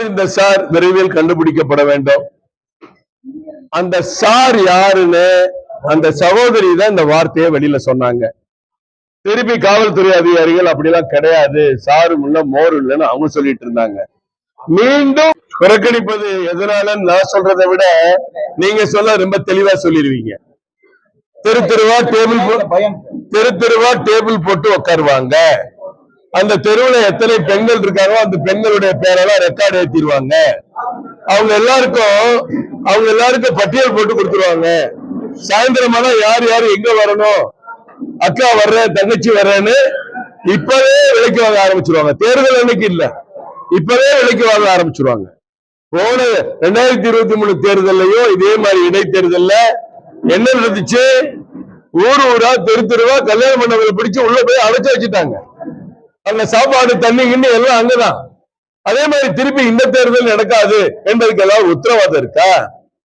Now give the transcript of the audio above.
இந்த சார் விரைவில் கண்டுபிடிக்கப்பட வேண்டும். அந்த சார் யாருன்னு அந்த சகோதரி தான் இந்த வார்த்தையை வெளியில சொன்னாங்க. திருப்பி காவல்துறை அதிகாரிகள் அப்படிலாம் கிடையாது, சாரு முன்ன மோர் இல்லைன்னு அவங்க சொல்லிட்டு இருந்தாங்க. மீண்டும் புறக்கணிப்பது எதனால நான் சொல்றதை விட நீங்க சொல்ல ரொம்ப தெளிவா சொல்லிடுவீங்க. தெரு தெருவா டேபிள் போட்டு உட்காருவாங்க. அந்த தெருவுல எத்தனை பெண்கள் இருக்காங்களோ அந்த பெண்களுடைய பேரெல்லாம் ரெக்கார்டு ஏத்திடுவாங்க. அவங்க எல்லாருக்கும் பட்டியல் போட்டு கொடுத்துருவாங்க. சாயந்தரமான யார் யார் எங்க வரணும், அக்கா வர்றேன் தங்கச்சி வர்றேன்னு இப்பவே விலைக்கு வாங்க ஆரம்பிச்சிருவாங்க. தேர்தல் அன்னைக்கு இல்ல, இப்பவே விலைக்கு வாங்க ஆரம்பிச்சிருவாங்க. போன 2023 தேர்தலையும் இதே மாதிரி இடைத்தேர்தல்ல என்ன நடந்துச்சு? ஊரா தெருவா கல்யாண மண்டபங்களை பிடிச்சு உள்ள போய் அடைச்சு வச்சுட்டாங்க. அந்த சாப்பாடு தண்ணி கிண்ணி எல்லாம் அங்கதான். அதே மாதிரி திருப்பி இந்த தேர்தல் நடக்காது என்பதுக்கு எல்லாம் உத்தரவாதம் இருக்கா?